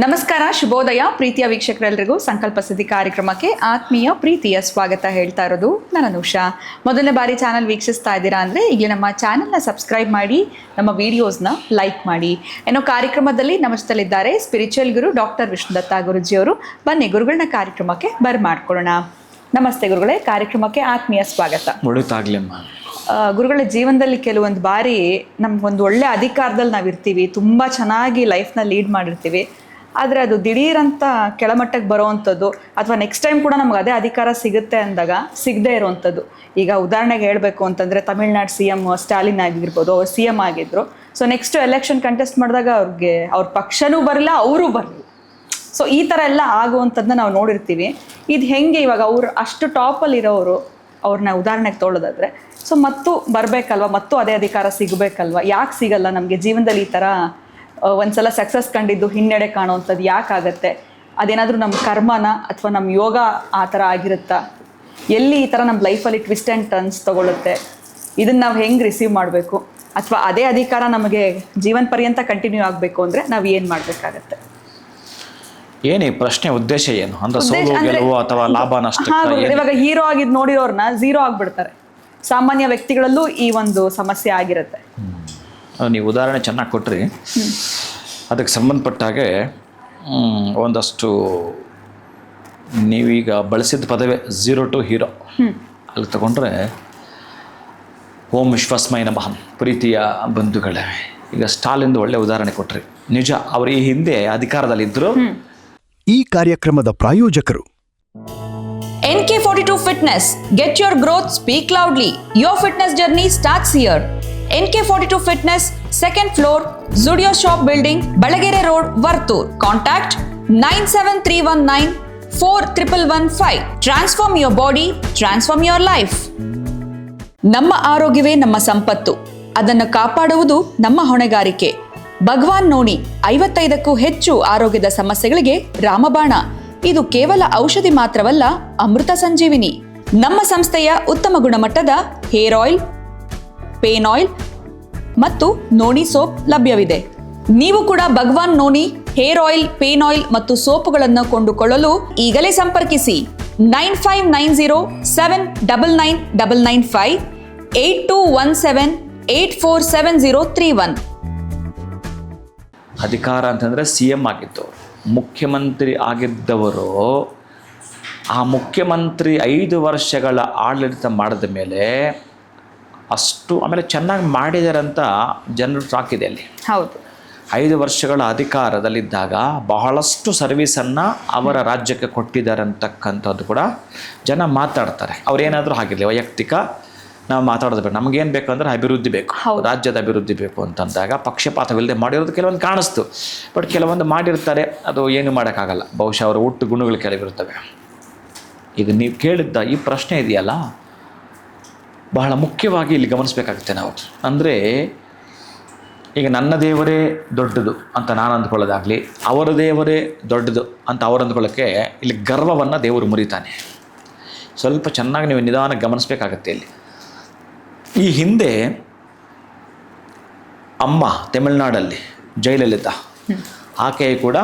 ನಮಸ್ಕಾರ, ಶುಭೋದಯ ಪ್ರೀತಿಯ ವೀಕ್ಷಕರೆಲ್ಲರಿಗೂ ಸಂಕಲ್ಪ ಸಿದ್ಧಿ ಕಾರ್ಯಕ್ರಮಕ್ಕೆ ಆತ್ಮೀಯ ಪ್ರೀತಿಯ ಸ್ವಾಗತ ಹೇಳ್ತಾ ಇರೋದು ನಾನು ಅನುಷಾ. ಮೊದಲನೇ ಬಾರಿ ಚಾನಲ್ ವೀಕ್ಷಿಸ್ತಾ ಇದ್ದೀರಾ ಅಂದರೆ ಈಗಲೇ ನಮ್ಮ ಚಾನಲ್ನ ಸಬ್ಸ್ಕ್ರೈಬ್ ಮಾಡಿ, ನಮ್ಮ ವಿಡಿಯೋಸ್ನ ಲೈಕ್ ಮಾಡಿ. ಏನೋ ಕಾರ್ಯಕ್ರಮದಲ್ಲಿ ನಮಸ್ತಲಿದ್ದಾರೆ ಸ್ಪಿರಿಚುವಲ್ ಗುರು ಡಾಕ್ಟರ್ ವಿಷ್ಣುದತ್ತ ಗುರುಜಿಯವರು. ಬನ್ನಿ ಗುರುಗಳನ್ನ ಕಾರ್ಯಕ್ರಮಕ್ಕೆ ಬರ್ಮಾಡ್ಕೊಳ್ಳೋಣ. ನಮಸ್ತೆ ಗುರುಗಳೇ, ಕಾರ್ಯಕ್ರಮಕ್ಕೆ ಆತ್ಮೀಯ ಸ್ವಾಗತ. ಒಳ್ಳೆದಾಗ್ಲಿಮ್ಮ. ಗುರುಗಳ ಜೀವನದಲ್ಲಿ ಕೆಲವೊಂದು ಬಾರಿ ನಮ್ಗೊಂದು ಒಳ್ಳೆ ಅಧಿಕಾರದಲ್ಲಿ ನಾವಿರ್ತೀವಿ, ತುಂಬ ಚೆನ್ನಾಗಿ ಲೈಫ್ನ ಲೀಡ್ ಮಾಡಿರ್ತೀವಿ. ಆದರೆ ಅದು ದಿಢೀರಂತ ಕೆಳಮಟ್ಟಕ್ಕೆ ಬರೋವಂಥದ್ದು ಅಥವಾ ನೆಕ್ಸ್ಟ್ ಟೈಮ್ ಕೂಡ ನಮ್ಗೆ ಅದೇ ಅಧಿಕಾರ ಸಿಗುತ್ತೆ ಅಂದಾಗ ಸಿಗದೇ ಇರೋವಂಥದ್ದು. ಈಗ ಉದಾಹರಣೆಗೆ ಹೇಳಬೇಕು ಅಂತಂದರೆ ತಮಿಳ್ನಾಡು CM ಸ್ಟಾಲಿನ್ ಆಗಿರ್ಬೋದು, ಅವ್ರು CM ಆಗಿದ್ರು. ಸೊ ನೆಕ್ಸ್ಟ್ ಎಲೆಕ್ಷನ್ ಕಂಟೆಸ್ಟ್ ಮಾಡಿದಾಗ ಅವ್ರ ಪಕ್ಷನೂ ಬರಲ್ಲ, ಅವರೂ ಬರಲ್ಲ. ಸೊ ಈ ಥರ ಎಲ್ಲ ಆಗುವಂಥದ್ದನ್ನ ನಾವು ನೋಡಿರ್ತೀವಿ. ಇದು ಹೆಂಗೆ ಇವಾಗ ಅವ್ರು ಅಷ್ಟು ಟಾಪಲ್ಲಿ ಇರೋರು ಅವ್ರನ್ನ ಉದಾಹರಣೆಗೆ ತೊಗೊಳ್ಳೋದಾದ್ರೆ ಸೊ ಮತ್ತು ಬರಬೇಕಲ್ವ, ಮತ್ತು ಅದೇ ಅಧಿಕಾರ ಸಿಗಬೇಕಲ್ವ? ಯಾಕೆ ಸಿಗಲ್ಲ ನಮಗೆ ಜೀವನದಲ್ಲಿ? ಈ ಥರ ಒಂದ್ಸಲ ಸಕ್ಸಸ್ ಕಂಡಿದ್ದು ಹಿನ್ನಡೆ ಕಾಣುವಂಥದ್ದು ಯಾಕಾಗತ್ತೆ? ಅದೇನಾದರೂ ನಮ್ಮ ಕರ್ಮನ ಅಥವಾ ನಮ್ಮ ಯೋಗ ಆ ಥರ ಆಗಿರುತ್ತಾ? ಎಲ್ಲಿ ಈ ಥರ ನಮ್ಮ ಲೈಫಲ್ಲಿ ಟ್ವಿಸ್ಟ್ ಆ್ಯಂಡ್ ಟರ್ನ್ಸ್ ತೊಗೊಳುತ್ತೆ? ಇದನ್ನು ನಾವು ಹೆಂಗೆ ರಿಸೀವ್ ಮಾಡಬೇಕು? ಅಥವಾ ಅದೇ ಅಧಿಕಾರ ನಮಗೆ ಜೀವನ ಪರ್ಯಂತ ಕಂಟಿನ್ಯೂ ಆಗಬೇಕು ಅಂದರೆ ನಾವು ಏನು ಮಾಡಬೇಕಾಗತ್ತೆ? ಏನೇ ಪ್ರಶ್ನೆ, ಉದ್ದೇಶ ಏನು ಅಂದ್ರೆ ಸೋಲು ಗೆಲುವು ಅಥವಾ ಲಾಭ ನಷ್ಟ? ಇವಾಗ ಹೀರೋ ಆಗಿದ್ದು ನೋಡಿರೋರ್ನ ಝೀರೋ ಆಗಿಬಿಡ್ತಾರೆ. ಸಾಮಾನ್ಯ ವ್ಯಕ್ತಿಗಳಲ್ಲೂ ಈ ಒಂದು ಸಮಸ್ಯೆ ಆಗಿರುತ್ತೆ. ನೀವು ಉದಾಹರಣೆ ಚೆನ್ನಾಗಿ ಕೊಟ್ರಿ. ಅದಕ್ಕೆ ಸಂಬಂಧಪಟ್ಟಾಗೆ ಒಂದಷ್ಟು ನೀವೀಗ ಬಳಸಿದ ಪದವೇ 0 to ಹೀರೋ. ಅಲ್ಲಿ ತಗೊಂಡ್ರೆ ಓಂ ವಿಶ್ವಾಸ್ಮಯ ನಮಃ. ಪ್ರೀತಿಯ ಬಂಧುಗಳೇ, ಈಗ ಸ್ಟಾಲಿನ್ದು ಒಳ್ಳೆ ಉದಾಹರಣೆ ಕೊಟ್ರಿ. ನಿಜ, ಅವರು ಈ ಹಿಂದೆ ಅಧಿಕಾರದಲ್ಲಿದ್ದರು. ಈ ಕಾರ್ಯಕ್ರಮದ ಪ್ರಾಯೋಜಕರು NK42 Fitness. Get your growth, speak loudly. Your fitness journey starts here. NK42 Fitness, 2nd floor, Zudio Shop Building, Balagere Road, Vartur. Contact 973194115. Transform your body, transform your life. ನಮ್ಮ ಆರೋಗ್ಯವೇ ನಮ್ಮ ಸಂಪತ್ತು. ಅದನ್ನು ಕಾಪಾಡುವುದು ನಮ್ಮ ಹೊಣೆಗಾರಿಕೆ. ಭಗವಾನ್ ನೋಡಿ 55ಕ್ಕೂ ಹೆಚ್ಚು ಆರೋಗ್ಯದ ಸಮಸ್ಯೆಗಳಿಗೆ ರಾಮಬಾಣ. ಇದು ಕೇವಲ ಔಷಧಿ ಮಾತ್ರವಲ್ಲ, ಅಮೃತ ಸಂಜೀವಿನಿ. ನಮ್ಮ ಸಂಸ್ಥೆಯ ಉತ್ತಮ ಗುಣಮಟ್ಟದ ಹೇರ್ ಆಯಿಲ್, ಪೇನ್ ಆಯಿಲ್ ಮತ್ತು ನೋಣಿ ಸೋಪ್ ಲಭ್ಯವಿದೆ. ನೀವು ಕೂಡ ಭಗವಾನ್ ನೋಣಿ ಹೇರ್ ಆಯಿಲ್, ಪೇನ್ ಆಯಿಲ್ ಮತ್ತು ಸೋಪುಗಳನ್ನು ಕೊಂಡುಕೊಳ್ಳಲು ಈಗಲೇ ಸಂಪರ್ಕಿಸಿ 9590799995 8217847031. ಅಧಿಕಾರ ಅಂತಂದರೆ CM ಆಗಿದ್ದವರು, ಮುಖ್ಯಮಂತ್ರಿ ಆಗಿದ್ದವರು. ಆ ಮುಖ್ಯಮಂತ್ರಿ 5 ವರ್ಷಗಳ ಆಡಳಿತ ಮಾಡಿದ ಮೇಲೆ ಅಷ್ಟು ಆಮೇಲೆ ಚೆನ್ನಾಗಿ ಮಾಡಿದ್ದಾರೆ ಅಂತ ಜನರು ಟಾಕ್ ಇದೆ ಅಲ್ಲಿ. ಹೌದು, 5 ವರ್ಷಗಳ ಅಧಿಕಾರದಲ್ಲಿದ್ದಾಗ ಬಹಳಷ್ಟು ಸರ್ವಿಸನ್ನು ಅವರ ರಾಜ್ಯಕ್ಕೆ ಕೊಟ್ಟಿದ್ದಾರೆ ಅಂತಕ್ಕಂಥದ್ದು ಕೂಡ ಜನ ಮಾತಾಡ್ತಾರೆ. ಅವ್ರೇನಾದರೂ ಆಗಿರಲಿ, ವೈಯಕ್ತಿಕ ನಾವು ಮಾತಾಡೋದು ಬೇಡ. ನಮಗೇನು ಬೇಕು ಅಂದರೆ ಅಭಿವೃದ್ಧಿ ಬೇಕು, ರಾಜ್ಯದ ಅಭಿವೃದ್ಧಿ ಬೇಕು ಅಂತಂದಾಗ ಪಕ್ಷಪಾತವಿಲ್ಲದೆ ಮಾಡಿರೋದು ಕೆಲವೊಂದು ಕಾಣಿಸ್ತು. ಬಟ್ ಕೆಲವೊಂದು ಮಾಡಿರ್ತಾರೆ, ಅದು ಏನು ಮಾಡೋಕ್ಕಾಗಲ್ಲ. ಬಹುಶಃ ಅವರ ಹುಟ್ಟು ಗುಣಗಳು ಕೆಲವಿರ್ತವೆ. ಈಗ ನೀವು ಕೇಳಿದ್ದ ಈ ಪ್ರಶ್ನೆ ಇದೆಯಲ್ಲ, ಬಹಳ ಮುಖ್ಯವಾಗಿ ಇಲ್ಲಿ ಗಮನಿಸಬೇಕಾಗುತ್ತೆ ನಾವು. ಅಂದರೆ ಈಗ ನನ್ನ ದೇವರೇ ದೊಡ್ಡದು ಅಂತ ನಾನು ಅಂದ್ಕೊಳ್ಳೋದಾಗಲಿ, ಅವರ ದೇವರೇ ದೊಡ್ಡದು ಅಂತ ಅವ್ರು ಅಂದ್ಕೊಳ್ಳೋಕ್ಕೆ ಇಲ್ಲಿ ಗರ್ವವನ್ನು ದೇವರು ಮುರಿತಾನೆ. ಸ್ವಲ್ಪ ಚೆನ್ನಾಗಿ ನೀವು ನಿಧಾನ ಗಮನಿಸಬೇಕಾಗತ್ತೆ ಇಲ್ಲಿ. ಈ ಹಿಂದೆ ಅಮ್ಮ ತಮಿಳ್ನಾಡಲ್ಲಿ ಜಯಲಲಿತಾ, ಆಕೆ ಕೂಡ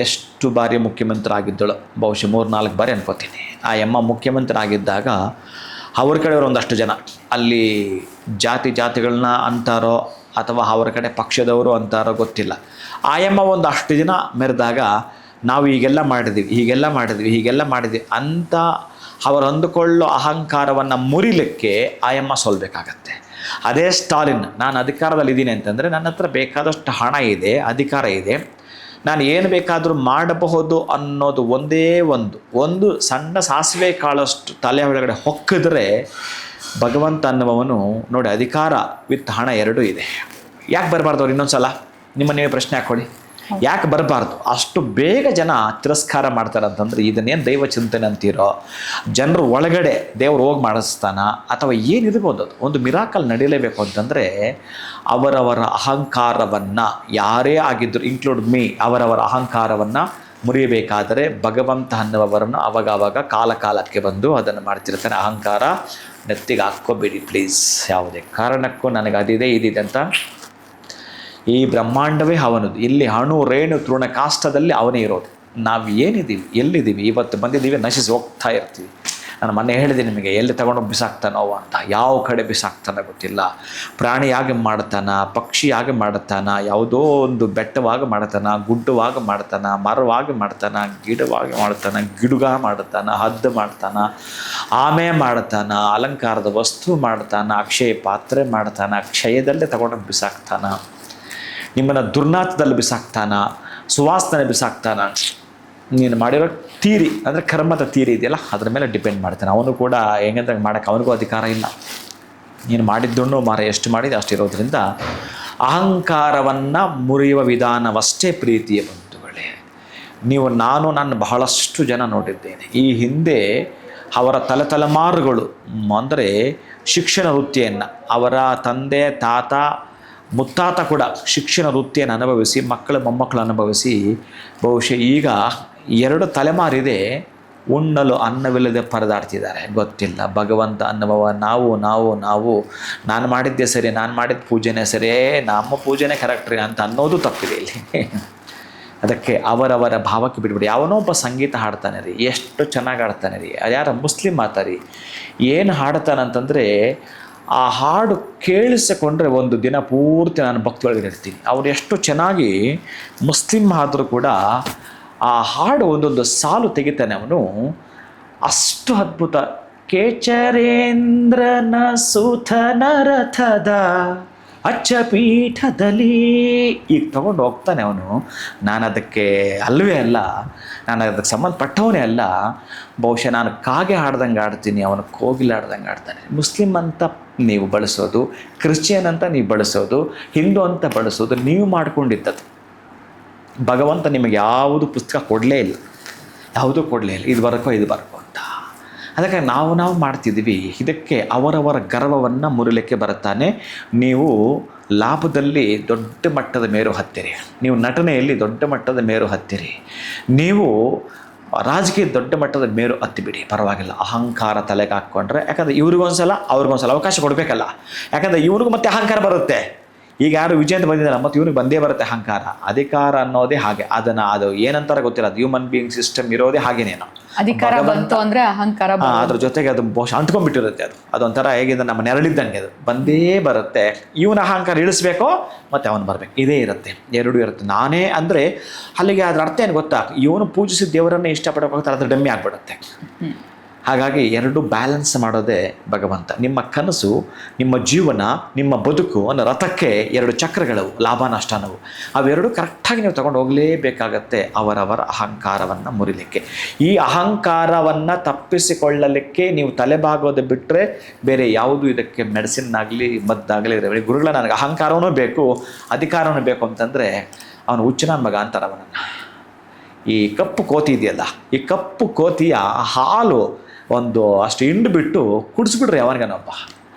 ಎಷ್ಟು ಬಾರಿ ಮುಖ್ಯಮಂತ್ರಿ ಆಗಿದ್ದಳು, ಬಹುಶಃ 3-4 ಬಾರಿ ಅನ್ಕೋತೀನಿ. ಆ ಅಮ್ಮ ಮುಖ್ಯಮಂತ್ರಿ ಆಗಿದ್ದಾಗ ಅವ್ರ ಕಡೆಯವರು ಒಂದಷ್ಟು ಜನ ಅಲ್ಲಿ ಜಾತಿಗಳನ್ನ ಅಂತಾರೋ ಅಥವಾ ಅವರ ಕಡೆ ಪಕ್ಷದವರು ಅಂತಾರೋ ಗೊತ್ತಿಲ್ಲ. ಆಯಮ್ಮ ಒಂದಷ್ಟು ದಿನ ಮೆರೆದಾಗ ನಾವು ಹೀಗೆಲ್ಲ ಮಾಡಿದ್ವಿ ಅಂತ ಅವರು ಅಂದುಕೊಳ್ಳೋ ಅಹಂಕಾರವನ್ನು ಮುರಿಲಿಕ್ಕೆ ಆಯಮ್ಮ ಸೋಲ್ಬೇಕಾಗತ್ತೆ. ಅದೇ ಸ್ಟಾಲಿನ್, ನಾನು ಅಧಿಕಾರದಲ್ಲಿದ್ದೀನಿ ಅಂತಂದರೆ ನನ್ನ ಹತ್ರ ಬೇಕಾದಷ್ಟು ಹಣ ಇದೆ, ಅಧಿಕಾರ ಇದೆ, ನಾನು ಏನು ಬೇಕಾದರೂ ಮಾಡಬಹುದು ಅನ್ನೋದು ಒಂದು ಸಣ್ಣ ಸಾಸಿವೆ ಕಾಳಷ್ಟು ತಲೆ ಒಳಗಡೆ ಹೊಕ್ಕಿದ್ರೆ ಭಗವಂತ ಅನ್ನುವವನು ನೋಡಿ, ಅಧಿಕಾರ ವಿತ್ ಹಣ ಎರಡೂ ಇದೆ. ಯಾಕೆ ಬರಬಾರ್ದು ಅವ್ರು? ಇನ್ನೊಂದು ಸಲ ನೀವೇ ಪ್ರಶ್ನೆ ಹಾಕ್ಕೊಳ್ಳಿ, ಯಾಕೆ ಬರಬಾರ್ದು? ಅಷ್ಟು ಬೇಗ ಜನ ತಿರಸ್ಕಾರ ಮಾಡ್ತಾರೆ ಅಂತಂದರೆ ಇದನ್ನೇನು ದೈವ ಚಿಂತನೆ ಅಂತೀರೋ, ಜನರು ಒಳಗಡೆ ದೇವರು ಹೋಗಿ ಮಾಡಿಸ್ತಾನ ಅಥವಾ ಏನಿರ್ಬೋದು, ಅದು ಒಂದು ಮಿರಾಕಲ್ ನಡೀಲೇಬೇಕು ಅಂತಂದರೆ ಅವರವರ ಅಹಂಕಾರವನ್ನು, ಯಾರೇ ಆಗಿದ್ದರು ಇನ್ಕ್ಲೂಡ್ ಮೀ, ಅವರವರ ಅಹಂಕಾರವನ್ನು ಮುರಿಯಬೇಕಾದರೆ ಭಗವಂತ ಅನ್ನುವವರನ್ನು ಅವಾಗ ಕಾಲಕ್ಕೆ ಬಂದು ಅದನ್ನು ಮಾಡ್ತಿರ್ತಾನೆ. ಅಹಂಕಾರ ನೆತ್ತಿಗೆ ಹಾಕ್ಕೋಬೇಡಿ ಪ್ಲೀಸ್. ಯಾವುದೇ ಕಾರಣಕ್ಕೂ ನನಗೆ ಅದಿದೆ ಇದಿದೆ ಅಂತ ಈ ಬ್ರಹ್ಮಾಂಡವೇ ಅವನದು. ಇಲ್ಲಿ ಅಣು ರೇಣು ತೃಣ ಕಾಷ್ಟದಲ್ಲಿ ಅವನೇ ಇರೋದು. ನಾವು ಏನಿದ್ದೀವಿ, ಎಲ್ಲಿದ್ದೀವಿ, ಇವತ್ತು ಬಂದಿದ್ದೀವಿ, ನಶಿಸಿ ಹೋಗ್ತಾ ಇರ್ತೀವಿ. ನಾನು ಮೊನ್ನೆ ಹೇಳಿದೆ ನಿಮಗೆ, ಎಲ್ಲಿ ತಗೊಂಡೋಗಿ ಬಿಸಾಕ್ತಾನೋ ಅಂತ. ಯಾವ ಕಡೆ ಬಿಸಾಕ್ತಾನೋ ಗೊತ್ತಿಲ್ಲ. ಪ್ರಾಣಿಯಾಗಿ ಮಾಡ್ತಾನ, ಪಕ್ಷಿಯಾಗಿ ಮಾಡ್ತಾನ, ಯಾವುದೋ ಒಂದು ಬೆಟ್ಟವಾಗಿ ಮಾಡ್ತಾನ, ಗುಡ್ಡವಾಗಿ ಮಾಡ್ತಾನ, ಮರವಾಗಿ ಮಾಡ್ತಾನ, ಗಿಡವಾಗಿ ಮಾಡ್ತಾನ, ಗಿಡುಗ ಮಾಡ್ತಾನ, ಹದ್ದು ಮಾಡ್ತಾನ, ಆಮೆ ಮಾಡ್ತಾನ, ಅಲಂಕಾರದ ವಸ್ತು ಮಾಡ್ತಾನ, ಅಕ್ಷಯ ಪಾತ್ರೆ ಮಾಡ್ತಾನ, ಕ್ಷಯದಲ್ಲೇ ತಗೊಂಡೋಗಿ ಬಿಸಾಕ್ತಾನ, ನಿಮ್ಮನ್ನು ದುರ್ನಾಥದಲ್ಲಿ ಬಿಸಾಕ್ತಾನ, ಸುವಾಸನೆ ಬಿಸಾಕ್ತಾನ. ನೀನು ಮಾಡಿರೋ ತೀರಿ ಅಂದರೆ ಕರ್ಮದ ತೀರಿ ಇದೆಯಲ್ಲ, ಅದ್ರ ಮೇಲೆ ಡಿಪೆಂಡ್ ಮಾಡ್ತಾನೆ. ಅವನು ಕೂಡ ಹೆಂಗಂದ್ರೆ ಮಾಡೋಕ್ಕೆ ಅವನಿಗೂ ಅಧಿಕಾರ ಇಲ್ಲ. ನೀನು ಮಾಡಿದ್ದನ್ನು ಎಷ್ಟು ಮಾಡಿದೆ ಅಷ್ಟಿರೋದ್ರಿಂದ ಅಹಂಕಾರವನ್ನು ಮುರಿಯುವ ವಿಧಾನವಷ್ಟೇ ಪ್ರೀತಿಯ ಬಂಧುಗಳೇ. ನೀವು ನಾನು ಬಹಳಷ್ಟು ಜನ ನೋಡಿದ್ದೇನೆ. ಈ ಹಿಂದೆ ಅವರ ತಲೆಮಾರುಗಳು ಅಂದರೆ ಶಿಕ್ಷಣ ವೃತ್ತಿಯನ್ನು, ಅವರ ತಂದೆ ತಾತ ಮುತ್ತಾತ ಕೂಡ ಶಿಕ್ಷಣ ವೃತ್ತಿಯನ್ನು ಅನುಭವಿಸಿ, ಮಕ್ಕಳು ಮೊಮ್ಮಕ್ಕಳು ಅನುಭವಿಸಿ, ಬಹುಶಃ ಈಗ 2 ತಲೆಮಾರಿದೆ ಉಣ್ಣಲು ಅನ್ನವಿಲ್ಲದೆ ಪರದಾಡ್ತಿದ್ದಾರೆ. ಗೊತ್ತಿಲ್ಲ ಭಗವಂತ ಅನ್ನುವ ನಾವು ನಾನು ಮಾಡಿದ್ದೆ ಸರಿ, ನಾನು ಮಾಡಿದ ಪೂಜೆನೇ ಸರಿ, ನಮ್ಮ ಪೂಜೆನೇ ಕರೆಕ್ಟ್ರಿ ಅಂತ ಅನ್ನೋದು ತಪ್ಪಿದೆ ಇಲ್ಲಿ. ಅದಕ್ಕೆ ಅವರವರ ಭಾವಕ್ಕೆ ಬಿಟ್ಬಿಡಿ. ಯಾವನೋ ಒಬ್ಬ ಸಂಗೀತ ಹಾಡ್ತಾನೆ ರೀ, ಎಷ್ಟು ಚೆನ್ನಾಗಿ ಹಾಡ್ತಾನೆ ರೀ, ಯಾರ ಮುಸ್ಲಿಂ ಮಾತಾರಿ ಏನು ಹಾಡ್ತಾನಂತಂದರೆ, ಆ ಹಾಡು ಕೇಳಿಸಿಕೊಂಡ್ರೆ ಒಂದು ದಿನ ಪೂರ್ತಿ ನಾನು ಭಕ್ತಿಯೊಳಗೆ ಇರ್ತೀನಿ. ಅವ್ರು ಎಷ್ಟು ಚೆನ್ನಾಗಿ ಮುಸ್ಲಿಂ ಆದರೂ ಕೂಡ ಆ ಹಾಡು ಒಂದೊಂದು ಸಾಲು ತೆಗಿತಾನೆ ಅವನು, ಅಷ್ಟು ಅದ್ಭುತ. ಕೇಚರೇಂದ್ರನ ಸುತನ ರಥದ ಅಚ್ಚಪೀಠದಲ್ಲಿ ಈಗ ತಗೊಂಡು ಹೋಗ್ತಾನೆ ಅವನು. ನಾನು ಅದಕ್ಕೆ ಅಲ್ಲವೇ ಅಲ್ಲ, ನಾನು ಅದಕ್ಕೆ ಸಂಬಂಧಪಟ್ಟವನೇ ಅಲ್ಲ. ಬಹುಶಃ ನಾನು ಕಾಗೆ ಹಾಡ್ದಂಗೆ ಆಡ್ತೀನಿ, ಅವನು ಕೋಗಿಲೆ ಆಡ್ದಂಗೆ ಆಡ್ತಾನೆ. ಮುಸ್ಲಿಂ ಅಂತ ನೀವು ಬಳಸೋದು, ಕ್ರಿಶ್ಚಿಯನ್ ಅಂತ ನೀವು ಬಳಸೋದು, ಹಿಂದೂ ಅಂತ ಬಳಸೋದು ನೀವು ಮಾಡ್ಕೊಂಡಿದ್ದದು. ಭಗವಂತ ನಿಮಗೆ ಯಾವುದು ಪುಸ್ತಕ ಕೊಡಲೇ ಇಲ್ಲ, ಯಾವುದೂ ಕೊಡಲೇ ಇಲ್ಲ, ಇದು ಬರಕೋ ಅಂತ. ಅದಕ್ಕೆ ನಾವು ಮಾಡ್ತಿದ್ದೀವಿ. ಇದಕ್ಕೆ ಅವರವರ ಗರ್ವವನ್ನು ಮುರಿಲಿಕ್ಕೆ ಬರುತ್ತಾನೆ. ನೀವು ಲಾಭದಲ್ಲಿ ದೊಡ್ಡ ಮಟ್ಟದ ಮೇರು ಹತ್ತಿರಿ, ನೀವು ನಟನೆಯಲ್ಲಿ ದೊಡ್ಡ ಮಟ್ಟದ ಮೇರು ಹತ್ತಿರಿ, ನೀವು ರಾಜಕೀಯ ದೊಡ್ಡ ಮಟ್ಟದ ಮೇರು ಹತ್ತಿಬಿಡಿ, ಪರವಾಗಿಲ್ಲ. ಅಹಂಕಾರ ತಲೆಗೆ ಹಾಕ್ಕೊಂಡ್ರೆ, ಯಾಕಂದರೆ ಇವ್ರಿಗೊಂದ್ಸಲ ಅವ್ರಿಗೊಂದ್ಸಲ ಅವಕಾಶ ಕೊಡಬೇಕಲ್ಲ. ಯಾಕಂದರೆ ಇವ್ರಿಗೂ ಮತ್ತೆ ಅಹಂಕಾರ ಬರುತ್ತೆ. ಈಗ ಯಾರು ವಿಜಯಂತ ಬಂದಿದ್ದಾರೆ, ಮತ್ತು ಇವನಿಗೆ ಬಂದೇ ಬರುತ್ತೆ ಅಹಂಕಾರ. ಅಧಿಕಾರ ಅನ್ನೋದೇ ಹಾಗೆ, ಅದು ಏನಂತಾರೆ ಗೊತ್ತಿಲ್ಲ, ಅದು ಹ್ಯೂಮನ್ ಬೀಯಿಂಗ್ ಸಿಸ್ಟಮ್ ಇರೋದೇ ಹಾಗೇನೇನೋ. ಅಧಿಕಾರ ಬಂತು ಅಂದರೆ ಅಹಂಕಾರ, ಅದ್ರ ಜೊತೆಗೆ ಅದು ಬಹುಶಃ ಅಂಟ್ಕೊಂಡ್ಬಿಟ್ಟಿರುತ್ತೆ. ಅದೊಂಥರ ಹೇಗಿದೆ, ನಮ್ಮ ನೆರಳಿದ್ದಂಗೆ, ಅದು ಬಂದೇ ಬರುತ್ತೆ. ಇವನ ಅಹಂಕಾರ ಇಳಿಸ್ಬೇಕೋ ಮತ್ತು ಅವನು ಬರಬೇಕು, ಇದೇ ಇರುತ್ತೆ, ಎರಡೂ ಇರುತ್ತೆ. ನಾನೇ ಅಂದರೆ ಅಲ್ಲಿಗೆ ಅದ್ರ ಅರ್ಥ ಏನು ಗೊತ್ತಾ, ಇವನು ಪೂಜಿಸಿದ ದೇವರನ್ನೇ ಇಷ್ಟಪಡೋಕೆ ಹೋಗ್ತಾರೆ, ಅದ್ರ ಡಮ್ಮಿ ಆಗಿಬಿಡುತ್ತೆ. ಹಾಗಾಗಿ ಎರಡು ಬ್ಯಾಲೆನ್ಸ್ ಮಾಡೋದೇ ಭಗವಂತ. ನಿಮ್ಮ ಕನಸು, ನಿಮ್ಮ ಜೀವನ, ನಿಮ್ಮ ಬದುಕು ಅನ್ನೋ ರಥಕ್ಕೆ 2 ಚಕ್ರಗಳು, ಲಾಭ ನಷ್ಟನವು. ಅವೆರಡು ಕರೆಕ್ಟಾಗಿ ನೀವು ತಗೊಂಡು ಹೋಗಲೇಬೇಕಾಗತ್ತೆ ಅವರವರ ಅಹಂಕಾರವನ್ನು ಮುರಿಲಿಕ್ಕೆ. ಈ ಅಹಂಕಾರವನ್ನು ತಪ್ಪಿಸಿಕೊಳ್ಳಲಿಕ್ಕೆ ನೀವು ತಲೆಬಾಗೋದು ಬಿಟ್ಟರೆ ಬೇರೆ ಯಾವುದು ಇದಕ್ಕೆ ಮೆಡಿಸಿನ್ ಆಗಲಿ ಮದ್ದಾಗಲಿ ಇರಬೇಕು. ಗುರುಗಳ ನನಗೆ ಅಹಂಕಾರವೂ ಬೇಕು, ಅಧಿಕಾರವೂ ಬೇಕು ಅಂತಂದರೆ ಅವನು ಹುಚ್ಚನ ಮಗ ಅಂತಾರೆ ಅವನನ್ನು. ಈ ಕಪ್ಪು ಕೋತಿ ಇದೆಯಲ್ಲ, ಈ ಕಪ್ಪು ಕೋತಿಯ ಹಾಲು ಒಂದು ಅಷ್ಟು ಹಿಂಡು ಬಿಟ್ಟು ಕುಡಿಸ್ಬಿಟ್ರೆ ಯಾವನಿಗನೊಬ್ಬ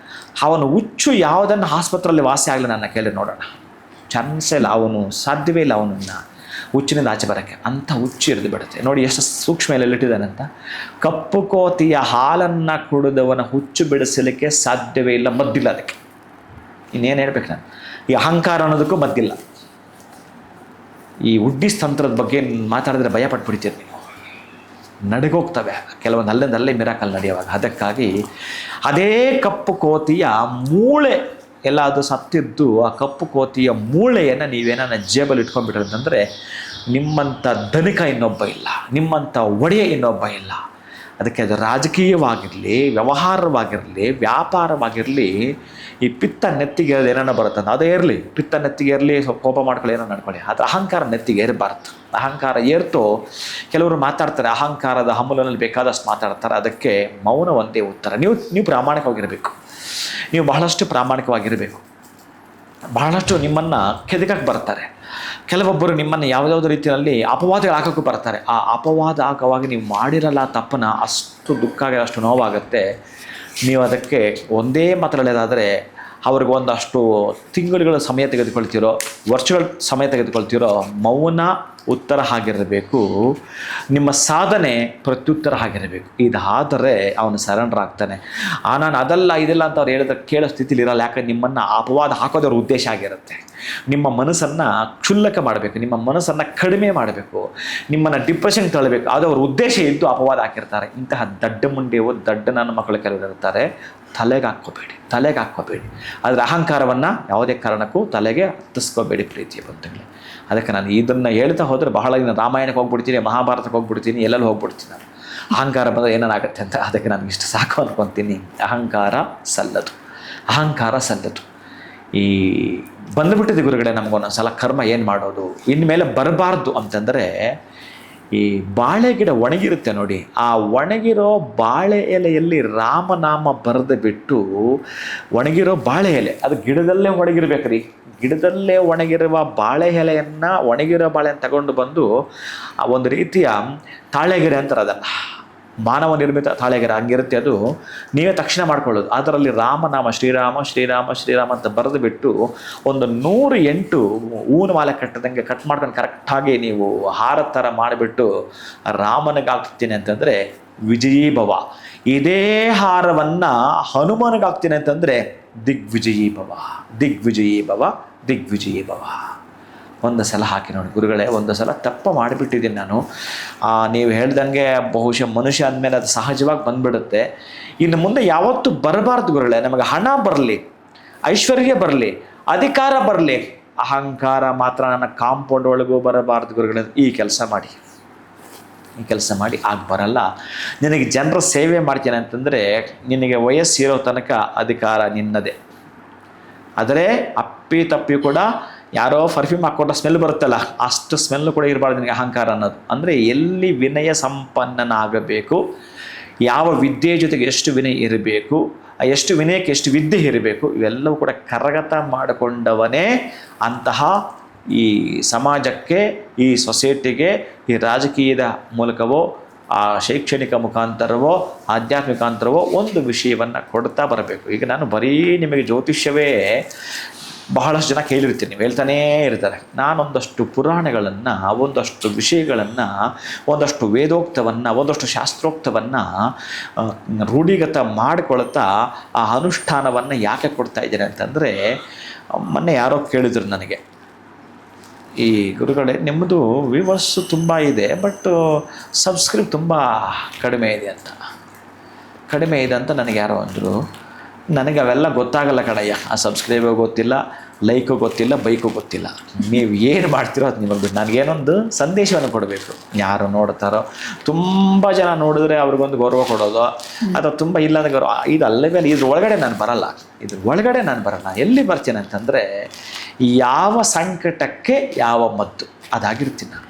ಅವನು ಹುಚ್ಚು ಯಾವುದನ್ನು ಆಸ್ಪತ್ರೆಯಲ್ಲಿ ವಾಸಿ ಆಗಲಿ ನನ್ನ ಕೇಳಿ ನೋಡೋಣ. ಚಾನ್ಸೇ ಇಲ್ಲ, ಅವನು ಸಾಧ್ಯವೇ ಇಲ್ಲ ಅವನನ್ನು ಹುಚ್ಚಿನಿಂದ ಆಚೆ ಬರೋಕ್ಕೆ. ಅಂಥ ಹುಚ್ಚು ಇರಿದು ಬಿಡುತ್ತೆ. ನೋಡಿ ಎಷ್ಟು ಸೂಕ್ಷ್ಮ ಎಲ್ಲಿಟ್ಟಿದ್ದಾನಂತ. ಕಪ್ಪು ಕೋತಿಯ ಹಾಲನ್ನು ಕುಡಿದವನ ಹುಚ್ಚು ಬಿಡಿಸಲಿಕ್ಕೆ ಸಾಧ್ಯವೇ ಇಲ್ಲ, ಮದ್ದಿಲ್ಲ ಅದಕ್ಕೆ. ಇನ್ನೇನು ಹೇಳ್ಬೇಕು ನಾನು, ಈ ಅಹಂಕಾರ ಅನ್ನೋದಕ್ಕೂ ಮದ್ದಿಲ್ಲ. ಈ ಉಡ್ಡಿಸ್ ತಂತ್ರದ ಬಗ್ಗೆ ಮಾತಾಡಿದ್ರೆ ಭಯ ಪಟ್ಬಿಡ್ತೀರಿ ನೀವು, ನಡಗೋಗ್ತವೆ ಕೆಲವೊಂದು ಅಲ್ಲೇ ಮಿರಾಕಲ್ ನಡೆಯುವಾಗ. ಅದಕ್ಕಾಗಿ ಅದೇ ಕಪ್ಪು ಕೋತಿಯ ಮೂಳೆ ಎಲ್ಲ ಅದು ಸತ್ತಿದ್ದು, ಆ ಕಪ್ಪು ಕೋತಿಯ ಮೂಳೆಯನ್ನು ನೀವೇನ ಜೇಬಲ್ಲಿ ಇಟ್ಕೊಂಡ್ಬಿಟ್ರೆ ಅಂತಂದರೆ ನಿಮ್ಮಂಥ ಧನಿಕ ಇನ್ನೊಬ್ಬ ಇಲ್ಲ, ನಿಮ್ಮಂಥ ಒಡೆಯ ಇನ್ನೊಬ್ಬ ಇಲ್ಲ. ಅದಕ್ಕೆ ಅದು ರಾಜಕೀಯವಾಗಿರಲಿ, ವ್ಯವಹಾರವಾಗಿರಲಿ, ವ್ಯಾಪಾರವಾಗಿರಲಿ, ಈ ಪಿತ್ತ ನೆತ್ತಿಗೆ ಏನಾರ ಬರುತ್ತೆ ಅಂತ ಅದೇ ಇರಲಿ. ಪಿತ್ತ ನೆತ್ತಿಗೆ ಇರಲಿ, ಕೋಪ ಮಾಡ್ಕೊಳ್ಳಿ, ಏನೋ ನಡ್ಕೊಳ್ಳಿ, ಆದರೆ ಅಹಂಕಾರ ನೆತ್ತಿಗೆ ಏರಬಾರ್ದು. ಅಹಂಕಾರ ಏರ್ತೋ ಕೆಲವರು ಮಾತಾಡ್ತಾರೆ, ಅಹಂಕಾರದ ಹಮ್ಮಲಿನಲ್ಲಿ ಬೇಕಾದಷ್ಟು ಮಾತಾಡ್ತಾರೆ. ಅದಕ್ಕೆ ಮೌನ ಒಂದೇ ಉತ್ತರ. ನೀವು ಪ್ರಾಮಾಣಿಕವಾಗಿರಬೇಕು, ನೀವು ಬಹಳಷ್ಟು ಪ್ರಾಮಾಣಿಕವಾಗಿರಬೇಕು. ಬಹಳಷ್ಟು ನಿಮ್ಮನ್ನು ಕೆದಕಕ್ಕೆ ಬರ್ತಾರೆ. ಕೆಲವೊಬ್ಬರು ನಿಮ್ಮನ್ನು ಯಾವುದಾವುದೋ ರೀತಿಯಲ್ಲಿ ಅಪವಾದಗಳು ಹಾಕೋಕ್ಕೂ ಬರ್ತಾರೆ. ಆ ಅಪವಾದ ಹಾಕುವಾಗ ನೀವು ಮಾಡಿರಲ್ಲ ತಪ್ಪನ್ನ ಅಷ್ಟು ದುಃಖ ಆಗಿ, ಅಷ್ಟು ನೋವಾಗುತ್ತೆ. ನೀವು ಅದಕ್ಕೆ ಒಂದೇ ಮಾತಾಡೋದಾದರೆ ಅವ್ರಿಗೆ ಒಂದಷ್ಟು ತಿಂಗಳುಗಳ ಸಮಯ ತೆಗೆದುಕೊಳ್ತೀರೋ, ವರ್ಷಗಳ ಸಮಯ ತೆಗೆದುಕೊಳ್ತೀರೋ, ಮೌನ ಉತ್ತರ ಆಗಿರಬೇಕು. ನಿಮ್ಮ ಸಾಧನೆ ಪ್ರತ್ಯುತ್ತರ ಆಗಿರಬೇಕು. ಇದಾದರೆ ಅವನು ಸರೆಂಡರ್ ಆಗ್ತಾನೆ. ನಾನು ಅದಲ್ಲ ಇದೆಲ್ಲ ಅಂತ ಅವ್ರು ಹೇಳಿದ್ರೆ ಕೇಳೋ ಸ್ಥಿತಿಲಿ ಇರಲ್ಲ. ಯಾಕಂದ್ರೆ ನಿಮ್ಮನ್ನು ಅಪವಾದ ಹಾಕೋದವ್ರ ಉದ್ದೇಶ ಆಗಿರುತ್ತೆ. ನಿಮ್ಮ ಮನಸ್ಸನ್ನು ಕ್ಷುಲ್ಲಕ ಮಾಡಬೇಕು, ನಿಮ್ಮ ಮನಸ್ಸನ್ನು ಕಡಿಮೆ ಮಾಡಬೇಕು, ನಿಮ್ಮನ್ನು ಡಿಪ್ರೆಷನ್ ತಳ್ಳಬೇಕು. ಅದು ಅವ್ರ ಉದ್ದೇಶ ಇದ್ದು ಅಪವಾದ ಹಾಕಿರ್ತಾರೆ. ಇಂತಹ ದಡ್ಡ ಮುಂಡೆಯು ದಡ್ಡ ನನ್ನ ಮಕ್ಕಳು ಕೆಲವರು ಇರ್ತಾರೆ. ತಲೆಗೆ ಹಾಕ್ಕೋಬೇಡಿ. ಅದರ ಅಹಂಕಾರವನ್ನು ಯಾವುದೇ ಕಾರಣಕ್ಕೂ ತಲೆಗೆ ಹತ್ತಿಸ್ಕೋಬೇಡಿ ಪ್ರೀತಿಯ ಬಂಧುಗಳೇ. ಅದಕ್ಕೆ ನಾನು ಇದನ್ನು ಹೇಳ್ತಾ ಹೋದರೆ ಬಹಳ ರಾಮಾಯಣಕ್ಕೆ ಹೋಗ್ಬಿಡ್ತೀನಿ, ಮಹಾಭಾರತಕ್ಕೆ ಹೋಗ್ಬಿಡ್ತೀನಿ, ಎಲ್ಲೆಲ್ಲೂ ಹೋಗ್ಬಿಡ್ತೀನಿ ನಾನು. ಅಹಂಕಾರ ಬಂದರೆ ಏನಾಗುತ್ತೆ ಅಂತ. ಅದಕ್ಕೆ ನನಗೆ ಇಷ್ಟು ಸಾಕು ಅನ್ಕೊತೀನಿ. ಅಹಂಕಾರ ಸಲ್ಲದು. ಈ ಬಂದುಬಿಟ್ಟಿದೆ ಗುರುಗಳೇ ನಮಗೊಂದೊಂದ್ಸಲ ಕರ್ಮ ಏನು ಮಾಡೋದು, ಇನ್ಮೇಲೆ ಬರಬಾರ್ದು ಅಂತಂದರೆ, ಈ ಬಾಳೆ ಗಿಡ ಒಣಗಿರುತ್ತೆ ನೋಡಿ, ಆ ಒಣಗಿರೋ ಬಾಳೆ ಎಲೆಯಲ್ಲಿ ರಾಮನಾಮ ಬರೆದು ಬಿಟ್ಟು, ಒಣಗಿರೋ ಬಾಳೆ ಎಲೆ ಅದು ಗಿಡದಲ್ಲೇ ಒಣಗಿರ್ಬೇಕ್ರಿ. ಗಿಡದಲ್ಲೇ ಒಣಗಿರುವ ಬಾಳೆ ಎಲೆಯನ್ನು, ಒಣಗಿರೋ ಬಾಳೆಯನ್ನು ತಗೊಂಡು ಬಂದು ಒಂದು ರೀತಿಯ ತಾಳೆಗೆರೆ ಅಂತಾರೆ ಅದನ್ನು, ಮಾನವ ನಿರ್ಮಿತ ತಾಳೆಗೆರೆ ಹಂಗಿರುತ್ತೆ ಅದು. ನೀವೇ ತಕ್ಷಣ ಮಾಡ್ಕೊಳ್ಳೋದು. ಅದರಲ್ಲಿ ರಾಮನಾಮ ಶ್ರೀರಾಮ ಶ್ರೀರಾಮ ಶ್ರೀರಾಮ ಅಂತ ಬರೆದು ಬಿಟ್ಟು ಒಂದು 108 ಹೂವಿನ ಮಾಲೆ ಕಟ್ಟದಂಗೆ ಕಟ್ ಮಾಡ್ಕೊಂಡು ಕರೆಕ್ಟಾಗಿ ನೀವು ಹಾರ ಥರ ಮಾಡಿಬಿಟ್ಟು ರಾಮನಿಗಾಗ್ತೀನಿ ಅಂತಂದರೆ ವಿಜಯೀ ಭವ. ಇದೇ ಹಾರವನ್ನು ಹನುಮನಿಗಾಗ್ತೀನಿ ಅಂತಂದರೆ ದಿಗ್ವಿಜಯೀ ಭವ. ಒಂದು ಸಲ ಹಾಕಿ ನೋಡಿ ಗುರುಗಳೇ. ಒಂದು ಸಲ ತಪ್ಪು ಮಾಡಿಬಿಟ್ಟಿದ್ದೀನಿ ನಾನು. ನೀವು ಹೇಳ್ದಂಗೆ ಬಹುಶಃ ಮನುಷ್ಯ ಅಂದಮೇಲೆ ಅದು ಸಹಜವಾಗಿ ಬಂದುಬಿಡುತ್ತೆ. ಇನ್ನು ಮುಂದೆ ಯಾವತ್ತೂ ಬರಬಾರ್ದು ಗುರುಗಳೇ. ನಮಗೆ ಹಣ ಬರಲಿ, ಐಶ್ವರ್ಯ ಬರಲಿ, ಅಧಿಕಾರ ಬರಲಿ, ಅಹಂಕಾರ ಮಾತ್ರ ನನ್ನ ಕಾಂಪೌಂಡ್ ಒಳಗೂ ಬರಬಾರ್ದು ಗುರುಗಳೇ. ಈ ಕೆಲಸ ಮಾಡಿ ಆಗ ಬರಲ್ಲ. ನಿನಗೆ ಜನರ ಸೇವೆ ಮಾಡ್ತೀನಿ ಅಂತಂದರೆ ನಿನಗೆ ವಯಸ್ಸಿರೋ ತನಕ ಅಧಿಕಾರ ನಿನ್ನದೇ. ಆದರೆ ತಪ್ಪಿ ಕೂಡ ಯಾರೋ ಪರ್ಫ್ಯೂಮ್ ಹಾಕ್ಕೊಂಡ ಸ್ಮೆಲ್ ಬರುತ್ತಲ್ಲ, ಅಷ್ಟು ಸ್ಮೆಲ್ಲು ಕೂಡ ಇರಬಾರ್ದು ನಿನಗೆ ಅಹಂಕಾರ ಅನ್ನೋದು. ಅಂದರೆ ಎಲ್ಲಿ ವಿನಯ ಸಂಪನ್ನನಾಗಬೇಕು, ಯಾವ ವಿದ್ಯೆ ಜೊತೆಗೆ ಎಷ್ಟು ವಿನಯ ಇರಬೇಕು, ಎಷ್ಟು ವಿನಯಕ್ಕೆ ಎಷ್ಟು ವಿದ್ಯೆ ಇರಬೇಕು, ಇವೆಲ್ಲವೂ ಕೂಡ ಕರಗತ ಮಾಡಿಕೊಂಡವನೇ ಅಂತಹ ಈ ಸಮಾಜಕ್ಕೆ, ಈ ಸೊಸೈಟಿಗೆ, ಈ ರಾಜಕೀಯದ ಮೂಲಕವೋ, ಆ ಶೈಕ್ಷಣಿಕ ಮುಖಾಂತರವೋ, ಆಧ್ಯಾತ್ಮಿಕಾಂತರವೋ ಒಂದು ವಿಷಯವನ್ನು ಕೊಡ್ತಾ ಬರಬೇಕು. ಈಗ ನಾನು ಬರೀ ನಿಮಗೆ ಜ್ಯೋತಿಷ್ಯವೇ ಬಹಳಷ್ಟು ಜನ ಕೇಳಿರ್ತೀನಿ, ನೀವು ಹೇಳ್ತಾನೇ ಇರ್ತಾರೆ. ನಾನೊಂದಷ್ಟು ಪುರಾಣಗಳನ್ನು, ಒಂದಷ್ಟು ವಿಷಯಗಳನ್ನು, ಒಂದಷ್ಟು ವೇದೋಕ್ತವನ್ನು, ಒಂದಷ್ಟು ಶಾಸ್ತ್ರೋಕ್ತವನ್ನು ರೂಢಿಗತ ಮಾಡಿಕೊಳ್ತಾ ಆ ಅನುಷ್ಠಾನವನ್ನು ಯಾಕೆ ಕೊಡ್ತಾ ಇದ್ದೇನೆ ಅಂತಂದರೆ, ಮೊನ್ನೆ ಯಾರೋ ಕೇಳಿದ್ರು ನನಗೆ, ಈ ಗುರುಗಳೇ ನಿಮ್ಮದು ವ್ಯೂವರ್ಸು ತುಂಬ ಇದೆ, ಬಟ್ ಸಬ್ಸ್ಕ್ರೈಬ್ ತುಂಬ ಕಡಿಮೆ ಇದೆ ಅಂತ ನನಗೆ ಯಾರೋ ಅಂದರು. ನನಗೆ ಅವೆಲ್ಲ ಗೊತ್ತಾಗಲ್ಲ ಕಣಯ್ಯ. ಆ ಸಬ್ಸ್ಕ್ರೈಬು ಗೊತ್ತಿಲ್ಲ, ಲೈಕು ಗೊತ್ತಿಲ್ಲ, ಬೈಕು ಗೊತ್ತಿಲ್ಲ. ನೀವು ಏನು ಮಾಡ್ತೀರೋ ಅದು ನಿಮಗೆ ಬಿಟ್ಟು. ನನಗೇನೊಂದು ಸಂದೇಶವನ್ನು ಕೊಡಬೇಕು. ಯಾರು ನೋಡ್ತಾರೋ, ತುಂಬ ಜನ ನೋಡಿದ್ರೆ ಅವ್ರಿಗೊಂದು ಗೌರವ ಕೊಡೋದು, ಅಥವಾ ತುಂಬ ಇಲ್ಲಾಂದ್ರೆ ಗೌರವ, ಇದು ಅಲ್ಲವೇ ಇದ್ರ ಒಳಗಡೆ ನಾನು ಬರಲ್ಲ. ಎಲ್ಲಿ ಬರ್ತೀನಿ ಅಂತಂದರೆ, ಯಾವ ಸಂಕಟಕ್ಕೆ ಯಾವ ಮದ್ದು ಅದಾಗಿರ್ತೀನಿ ನಾನು.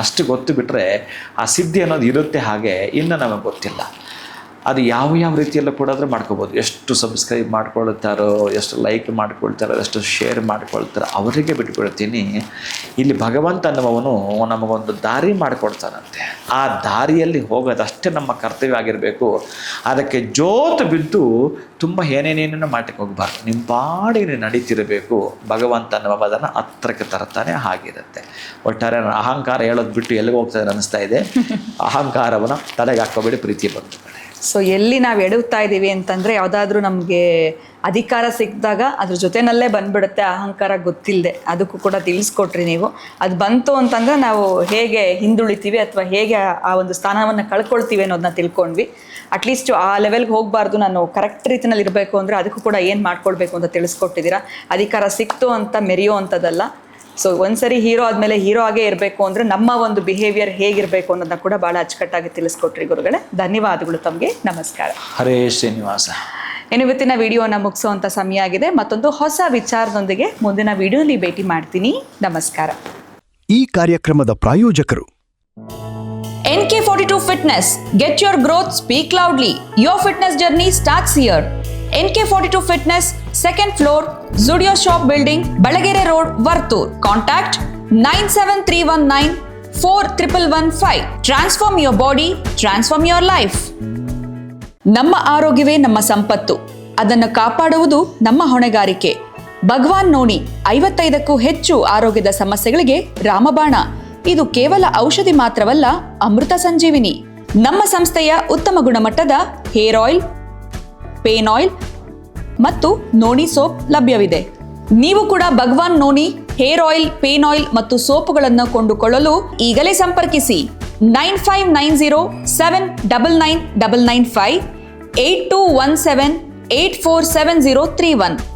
ಅಷ್ಟು ಗೊತ್ತು ಬಿಟ್ಟರೆ ಆ ಸಿದ್ಧಿ ಅನ್ನೋದು ಇರುತ್ತೆ. ಹಾಗೆ ಇನ್ನು ನಮಗೆ ಗೊತ್ತಿಲ್ಲ. ಅದು ಯಾವ ರೀತಿಯಲ್ಲೂ ಕೂಡ ಮಾಡ್ಕೋಬೋದು. ಎಷ್ಟು ಸಬ್ಸ್ಕ್ರೈಬ್ ಮಾಡ್ಕೊಳ್ತಾರೋ, ಎಷ್ಟು ಲೈಕ್ ಮಾಡ್ಕೊಳ್ತಾರೋ, ಎಷ್ಟು ಶೇರ್ ಮಾಡ್ಕೊಳ್ತಾರೋ ಅವರಿಗೆ ಬಿಟ್ಕೊಳ್ತೀನಿ. ಇಲ್ಲಿ ಭಗವಂತ ಅನ್ನುವವನು ನಮಗೊಂದು ದಾರಿ ಮಾಡಿಕೊಡ್ತಾನಂತೆ. ಆ ದಾರಿಯಲ್ಲಿ ಹೋಗೋದಷ್ಟೇ ನಮ್ಮ ಕರ್ತವ್ಯ ಆಗಿರಬೇಕು. ಅದಕ್ಕೆ ಜೋತು ಬಿದ್ದು ತುಂಬ ಏನೇನೇನೋ ಮಾಡಕ್ಕೆ ಹೋಗಬಾರ್ದು. ನಿಮ್ಮ ಪಾಡಿಗೆ ನಡೀತಿರಬೇಕು. ಭಗವಂತ ಅನ್ನುವ ಅದನ್ನು ಹತ್ರಕ್ಕೆ ತರ್ತಾನೆ. ಹಾಗಿರುತ್ತೆ. ಒಟ್ಟಾರೆ ಅಹಂಕಾರ ಹೇಳೋದು ಬಿಟ್ಟು ಎಲ್ಲಿಗೆ ಹೋಗ್ತದೆ ಅನ್ನಿಸ್ತಾ ಇದೆ. ಅಹಂಕಾರವನ್ನು ತಲೆಗೆ ಹಾಕೋಬೇಡಿ ಪ್ರೀತಿ ಬಂಧುಗಳೇ. ಸೊ ಎಲ್ಲಿ ನಾವು ಎಡುತ್ತಾ ಇದ್ದೀವಿ ಅಂತಂದರೆ, ಯಾವುದಾದ್ರೂ ನಮಗೆ ಅಧಿಕಾರ ಸಿಕ್ಕಿದಾಗ ಅದ್ರ ಜೊತೆನಲ್ಲೇ ಬಂದ್ಬಿಡುತ್ತೆ ಅಹಂಕಾರ ಗೊತ್ತಿಲ್ಲದೆ. ಅದಕ್ಕೂ ಕೂಡ ತಿಳಿಸ್ಕೊಟ್ರಿ ನೀವು. ಅದು ಬಂತು ಅಂತಂದರೆ ನಾವು ಹೇಗೆ ಹಿಂದುಳಿತೀವಿ ಅಥವಾ ಹೇಗೆ ಆ ಒಂದು ಸ್ಥಾನವನ್ನು ಕಳ್ಕೊಳ್ತೀವಿ ಅನ್ನೋದನ್ನ ತಿಳ್ಕೊಂಡ್ವಿ. ಅಟ್ಲೀಸ್ಟ್ ಆ ಲೆವೆಲ್ಗೆ ಹೋಗಬಾರ್ದು, ನಾನು ಕರೆಕ್ಟ್ ರೀತಿಯಲ್ಲಿ ಇರಬೇಕು ಅಂದರೆ ಅದಕ್ಕೂ ಕೂಡ ಏನು ಮಾಡ್ಕೊಳ್ಬೇಕು ಅಂತ ತಿಳಿಸ್ಕೊಟ್ಟಿದ್ದೀರಾ. ಅಧಿಕಾರ ಸಿಕ್ತು ಅಂತ ಮೆರೆಯೋ ಅಂಥದ್ದಲ್ಲ. ಸೊ ಒಂದ್ಸರಿ ಹೀರೋ ಆದಮೇಲೆ ಹೀರೋ ಆಗೇ ಇರಬೇಕು ಅಂದರೆ ನಮ್ಮ ಒಂದು ಬಿಹೇವಿಯರ್ ಹೇಗಿರಬೇಕು ಅನ್ನೋದನ್ನ ಕೂಡ ಭಾಳ ಅಚ್ಚುಕಟ್ಟಾಗಿ ತಿಳಿಸ್ಕೊಟ್ರಿ ಗುರುಗಳೇ. ಧನ್ಯವಾದಗಳು ತಮಗೆ. ನಮಸ್ಕಾರ. ಹರೇ ಶ್ರೀನಿವಾಸ. ಇವತ್ತಿನ ವಿಡಿಯೋನ ಮುಗಿಸುವಂಥ ಸಮಯ ಆಗಿದೆ. ಮತ್ತೊಂದು ಹೊಸ ವಿಚಾರದೊಂದಿಗೆ ಮುಂದಿನ ವಿಡಿಯೋಲಿ ಭೇಟಿ ಮಾಡ್ತೀನಿ. ನಮಸ್ಕಾರ. ಈ ಕಾರ್ಯಕ್ರಮದ ಪ್ರಾಯೋಜಕರು NK42 Fitness. Get your growth, speak loudly. Your fitness journey starts here. NK42 Fitness, 2nd floor, Zudio Shop Building, Balagere Road, Vartur. Contact 973194115. Transform your body, transform your life. ನಮ್ಮ ಆರೋಗ್ಯವೇ ನಮ್ಮ ಸಂಪತ್ತು. ಅದನ್ನು ಕಾಪಾಡುವುದು ನಮ್ಮ ಹೊಣೆಗಾರಿಕೆ. ಭಗವಾನ್ ನೋಡಿ 55ಕ್ಕೂ ಹೆಚ್ಚು ಆರೋಗ್ಯದ ಸಮಸ್ಯೆಗಳಿಗೆ ರಾಮಬಾಣ. ಇದು ಕೇವಲ ಔಷಧಿ ಮಾತ್ರವಲ್ಲ, ಅಮೃತ ಸಂಜೀವಿನಿ. ನಮ್ಮ ಸಂಸ್ಥೆಯ ಉತ್ತಮ ಗುಣಮಟ್ಟದ ಹೇರ್ ಆಯಿಲ್, ಪೇನ್ ಆಯಿಲ್ ಮತ್ತು ನೋಣಿ ಸೋಪ್ ಲಭ್ಯವಿದೆ. ನೀವು ಕೂಡ Bhagwan noni hair oil, pain oil ಮತ್ತು ಸೋಪುಗಳನ್ನು ಕೊಂಡುಕೊಳ್ಳಲು ಈಗಲೇ ಸಂಪರ್ಕಿಸಿ 9590799995 8217847031.